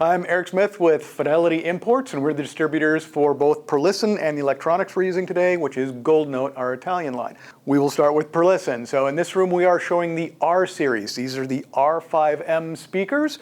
I'm Eric Smith with Fidelity Imports, and we're the distributors for both Perlisten and the electronics we're using today, which is Gold Note, our Italian line. We will start with Perlisten. So in this room, we are showing the R series. These are the R5M speakers.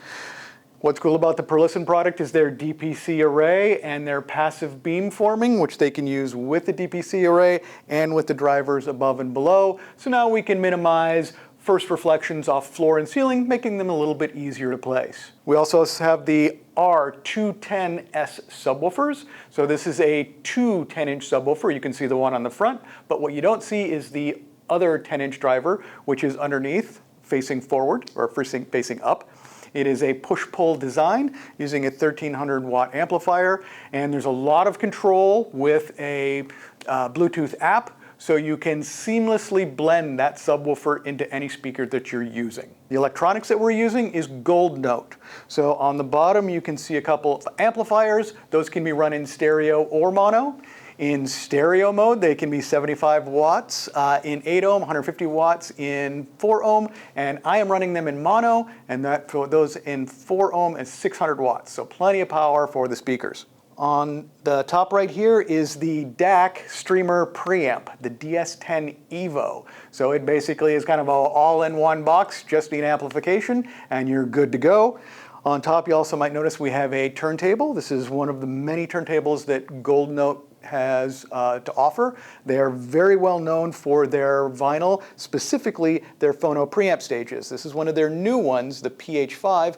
What's cool about the Perlisten product is their DPC array and their passive beam forming, which they can use with the DPC array and with the drivers above and below. So now we can minimize first reflections off floor and ceiling, making them a little bit easier to place. We also have the R210S subwoofers. So this is a two 10-inch subwoofer. You can see the one on the front, but what you don't see is the other 10-inch driver, which is underneath, facing forward or facing up. It is a push-pull design using a 1300 watt amplifier, and there's a lot of control with a Bluetooth app, so you can seamlessly blend that subwoofer into any speaker that you're using. The electronics that we're using is Gold Note. So on the bottom you can see a couple of amplifiers. Those can be run in stereo or mono. In stereo mode, they can be 75 watts in 8 ohm, 150 watts in 4 ohm, and I am running them in mono, and that for those in 4 ohm is 600 watts, so plenty of power for the speakers. On the top right here is the DAC streamer preamp, the DS10 Evo. So it basically is kind of an all-in-one box, just need amplification, and you're good to go. On top, you also might notice we have a turntable. This is one of the many turntables that Gold Note has to offer. They are very well known for their vinyl, specifically their phono preamp stages. This is one of their new ones, the PH5,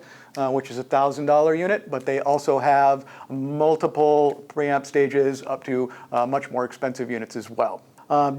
which is a $1,000 unit, but they also have multiple preamp stages up to much more expensive units as well.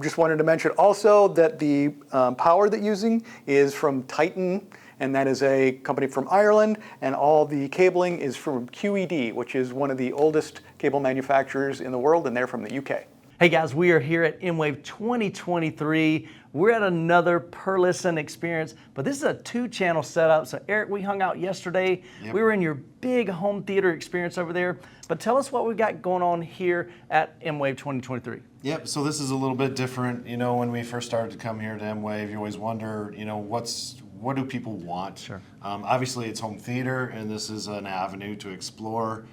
Just wanted to mention also that the power that using is from Titan, and that is a company from Ireland, and all the cabling is from QED, which is one of the oldest cable manufacturers in the world, and they're from the UK. Hey guys, we are here at MWAVE 2023. We're at another Perlisten experience, but this is a two-channel setup. So Eric, we hung out yesterday. Yep. We were in your big home theater experience over there, but tell us what we got going on here at MWAVE 2023. Yep, so this is a little bit different. You know, when we first started to come here to MWAVE, you always wonder, you know, what do people want? Sure. Obviously, it's home theater, and this is an avenue to explore.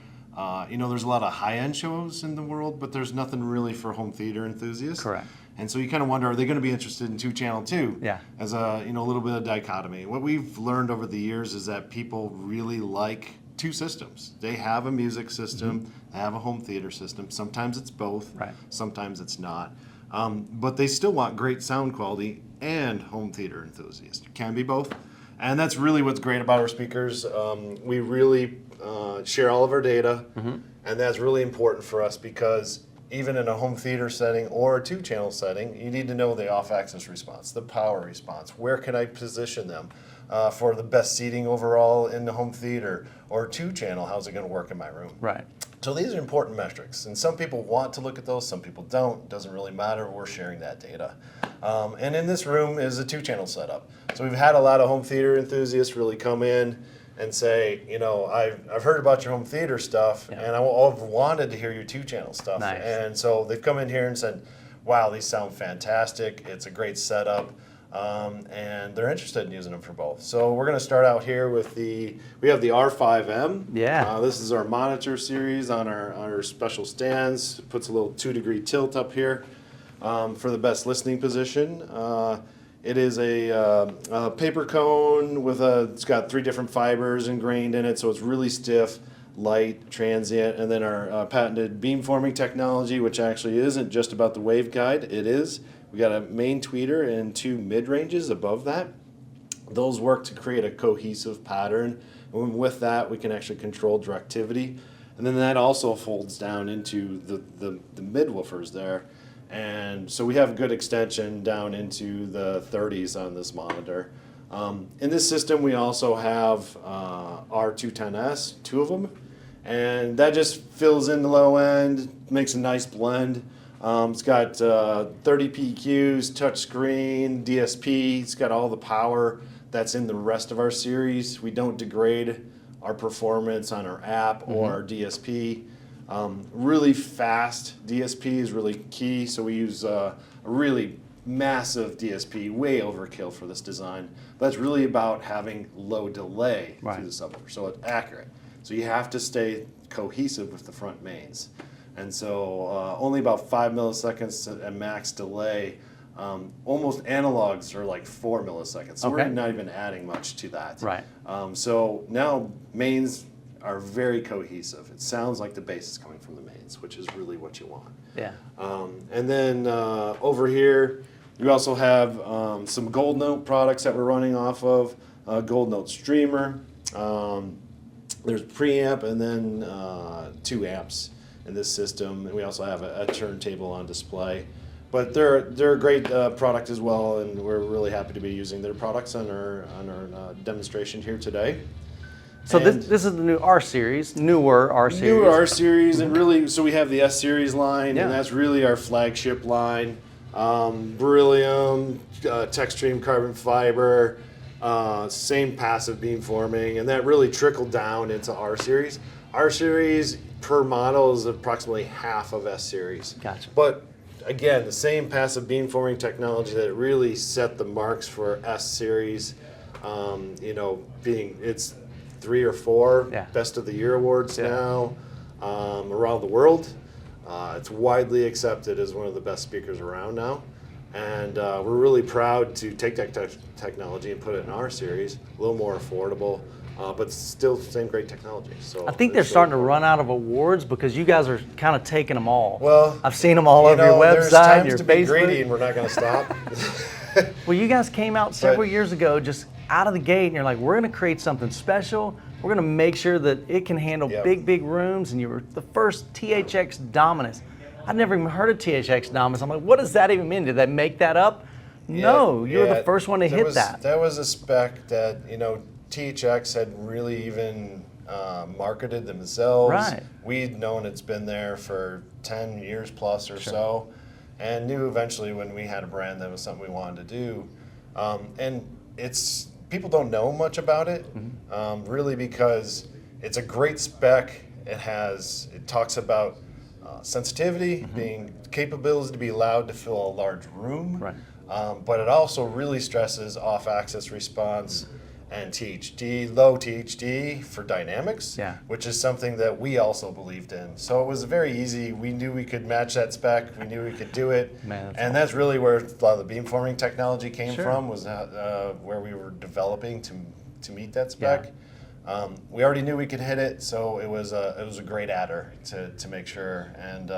You know, there's a lot of high-end shows in the world, but there's nothing really for home theater enthusiasts. Correct. And so you kind of wonder, are they going to be interested in two-channel too? Yeah. As a little bit of dichotomy. What we've learned over the years is that people really like two systems. They have a music system, they have a home theater system. Sometimes it's both, right. Sometimes it's not. But they still want great sound quality and home theater enthusiasts. It can be both. And that's really what's great about our speakers. We really share all of our data, and that's really important for us because even in a home theater setting or a two-channel setting, you need to know the off-axis response, the power response. Where can I position them for the best seating overall in the home theater, or two-channel, how's it going to work in my room? Right. So these are important metrics, and some people want to look at those, some people don't. It doesn't really matter. We're sharing that data. And in this room is a two-channel setup. So we've had a lot of home theater enthusiasts really come in and say, you know, I've heard about your home theater stuff, and I've wanted to hear your two-channel stuff. Nice. And so they've come in here and said, wow, these sound fantastic. It's a great setup. And they're interested in using them for both. So we're going to start out here with we have the R5M. Yeah. This is our monitor series on our special stands. It puts a little 2-degree tilt up here for the best listening position. It is a paper cone with it's got 3 different fibers ingrained in it, so it's really stiff, light, transient, and then our patented beamforming technology, which actually isn't just about the waveguide. It is. We got a main tweeter and 2 mid-ranges above that. Those work to create a cohesive pattern, and with that we can actually control directivity. And then that also folds down into the mid-woofers there. And so we have good extension down into the 30s on this monitor. In this system we also have R210S, 2 of them, and that just fills in the low end, makes a nice blend. It's got 30 PQs, touchscreen, DSP. It's got all the power that's in the rest of our series. We don't degrade our performance on our app or our DSP. Really fast DSP is really key, so we use a really massive DSP, way overkill for this design. But it's really about having low delay through the subwoofer, so it's accurate. So you have to stay cohesive with the front mains. And so only about 5 milliseconds at max delay. Almost analogs are like 4 milliseconds. So we're not even adding much to that. Right. So now mains are very cohesive. It sounds like the bass is coming from the mains, which is really what you want. Yeah. And then over here, you also have some Gold Note products that we're running off of. Gold Note Streamer. There's preamp and then 2 amps in this system. And we also have a turntable on display. But they're a great product as well, and we're really happy to be using their products on our demonstration here today. So this is the new R series, newer R series. Newer R series, and really, so we have the S series line, Yeah. and that's really our flagship line. Beryllium, Techstream carbon fiber, same passive beamforming, and that really trickled down into R series. R series per model is approximately half of S series. Gotcha. But again, the same passive beamforming technology that really set the marks for S series. It's 3 or 4 Best of the Year awards now around the world. It's widely accepted as one of the best speakers around now. And we're really proud to take that technology and put it in our series, a little more affordable, but still the same great technology. So I think they're starting to run out of awards because you guys are kind of taking them all. Well, I've seen them all over your there's website, times your to be Facebook. greedy, and we're not going to stop. Well, you guys came out several years ago just out of the gate, and you're like, we're going to create something special. We're going to make sure that it can handle big rooms, and you were the first THX Dominus. I'd never even heard of THX Dominus. I'm like, what does that even mean? Did they make that up? No, you were the first one to hit that. That was a spec that, THX had really even marketed themselves. Right. We'd known it's been there for 10 years plus or so, and knew eventually when we had a brand that was something we wanted to do. And people don't know much about it, really, because it's a great spec. It talks about sensitivity, being capability to be allowed to fill a large room, but it also really stresses off-axis response and THD, low THD for dynamics, which is something that we also believed in. So it was very easy. We knew we could match that spec. We knew we could do it. That's really where a lot of the beamforming technology came from, was where we were developing to meet that spec. We already knew we could hit it, so it was a great adder to make sure. And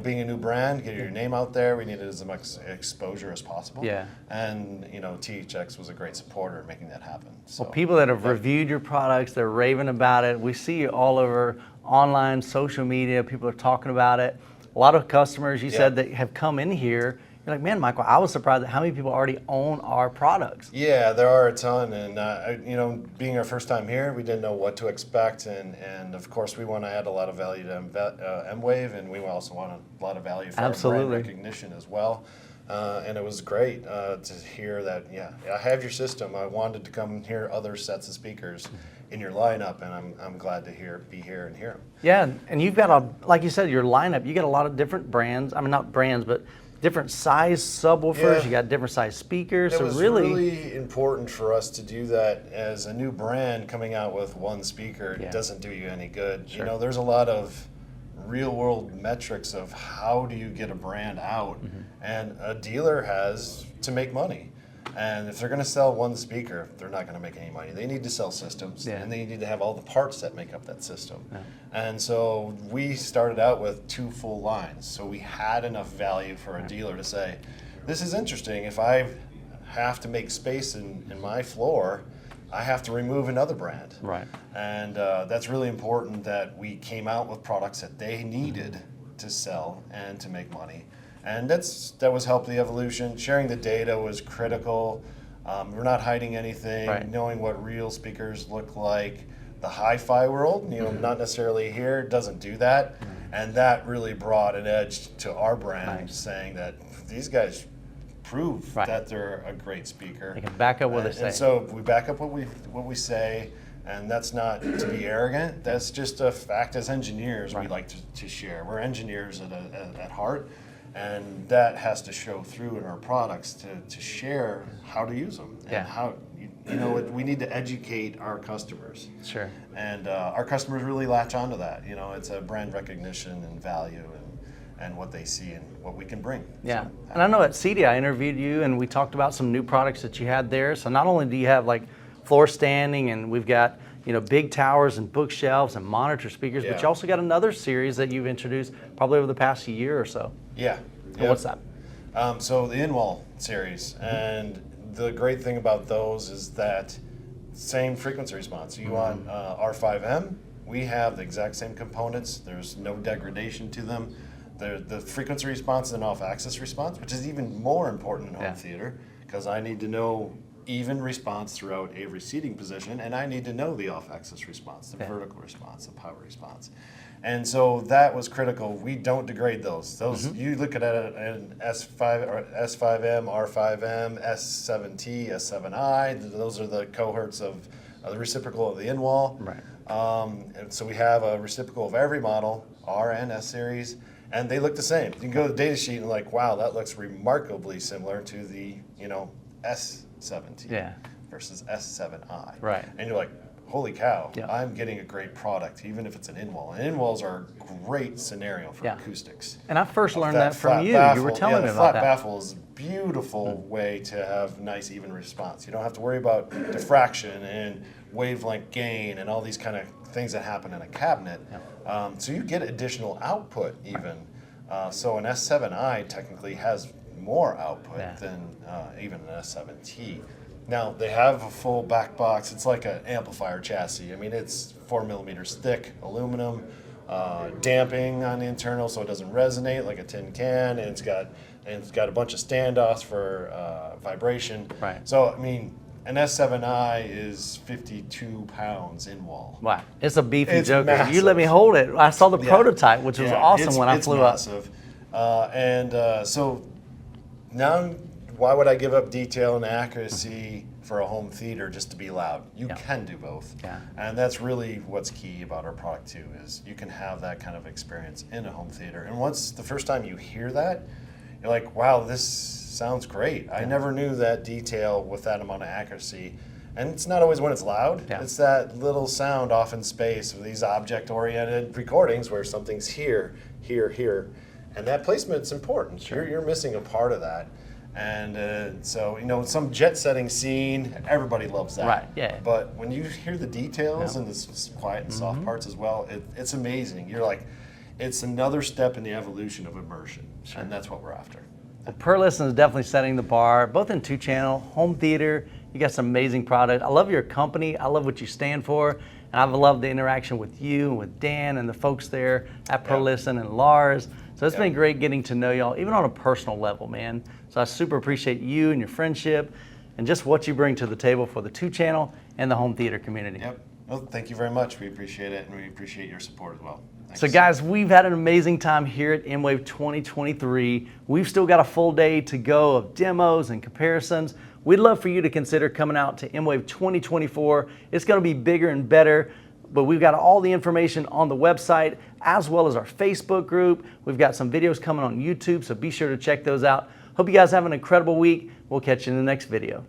being a new brand, get your name out there, we needed as much exposure as possible. And THX was a great supporter in making that happen. So, well, people that have reviewed your products, they're raving about it. We see you all over online, social media. People are talking about it. A lot of customers, you said, that have come in here. You're like, man, Michael, I was surprised at how many people already own our products. Yeah, there are a ton, and being our first time here, we didn't know what to expect, and of course we want to add a lot of value to MWAVE, and we also want a lot of value for our brand recognition as well. And it was great to hear that. I have your system. I wanted to come hear other sets of speakers in your lineup, and I'm glad to be here and hear them. Yeah, and you've got like you said, your lineup. You got a lot of different brands. I mean, not brands, but different size subwoofers. You got different size speakers. It so was really important for us to do that. As a new brand coming out with one speaker, it doesn't do you any good. There's a lot of real world metrics of how do you get a brand out, and a dealer has to make money. And if they're going to sell one speaker, they're not going to make any money. They need to sell systems, and they need to have all the parts that make up that system. And so we started out with 2 full lines. So we had enough value for a dealer to say, this is interesting. If I have to make space in my floor, I have to remove another brand. And that's really important that we came out with products that they needed to sell and to make money. And that was help the evolution. Sharing the data was critical. We're not hiding anything. Knowing what real speakers look like. The hi-fi world, not necessarily here, doesn't do that. And that really brought an edge to our brand, saying that these guys prove that they're a great speaker. They can back up what they say. And so we back up what we say. And that's not to be arrogant. That's just a fact. As engineers, we like to share. We're engineers at heart. And that has to show through in our products to share how to use them and how, we need to educate our customers. Sure. And our customers really latch onto that. It's a brand recognition and value and what they see and what we can bring. Yeah. So, and I know at CD I interviewed you and we talked about some new products that you had there. So not only do you have like floor standing and we've got big towers and bookshelves and monitor speakers, but you also got another series that you've introduced probably over the past year or so. Yeah. And what's that? So the in-wall series, and the great thing about those is that same frequency response. You want R5M, we have the exact same components. There's no degradation to them. The frequency response and off-axis response, which is even more important in home theater, because I need to know even response throughout a receding position, and I need to know the off-axis response, the vertical response, the power response. And so that was critical. We don't degrade those. You look at it in S5 or S5M, R5M, S7T, S7I. Those are the cohorts of the reciprocal of the in-wall. Right. And so we have a reciprocal of every model, R and S series, and they look the same. You can go to the data sheet and like, wow, that looks remarkably similar to the S7T versus S7I. Right. And you're like, holy cow, I'm getting a great product, even if it's an in-wall. And in-walls are a great scenario for acoustics. And I first learned that from flat you. baffle, You were telling me the about flat that. baffle is a beautiful way to have nice, even response. You don't have to worry about diffraction and wavelength gain and all these kind of things that happen in a cabinet. So you get additional output even. So an S7I technically has more output than even an S7T. Now, they have a full back box. It's like an amplifier chassis. I mean, it's 4 millimeters thick, aluminum, damping on the internal so it doesn't resonate like a tin can, and it's got a bunch of standoffs for vibration. Right. So, I mean, an S7I is 52 pounds in wall. Wow, it's a beefy It's joker. massive. You let me hold it. I saw the prototype, which was awesome when I flew up. So now, why would I give up detail and accuracy for a home theater just to be loud? You can do both. And that's really what's key about our product too, is you can have that kind of experience in a home theater. And once the first time you hear that, you're like, wow, this sounds great. I never knew that detail with that amount of accuracy. And it's not always when it's loud. It's that little sound off in space of these object-oriented recordings where something's here, here, here. And that placement's important. You're missing a part of that. And so, some jet setting scene, everybody loves that. Right, yeah. But when you hear the details and the quiet and soft parts as well, it's amazing. You're like, it's another step in the evolution of immersion. And that's what we're after. Well, Perlisten is definitely setting the bar, both in 2-channel, home theater. You got some amazing product. I love your company. I love what you stand for. And I've loved the interaction with you and with Dan and the folks there at Perlisten and Lars. So it's been great getting to know y'all, even on a personal level, man. So I super appreciate you and your friendship and just what you bring to the table for the 2-channel and the home theater community. Yep. Well, thank you very much. We appreciate it, and we appreciate your support as well. Thanks. So guys, we've had an amazing time here at MWAVE 2023. We've still got a full day to go of demos and comparisons. We'd love for you to consider coming out to MWAVE 2024. It's going to be bigger and better. But we've got all the information on the website as well as our Facebook group. We've got some videos coming on YouTube, so be sure to check those out. Hope you guys have an incredible week. We'll catch you in the next video.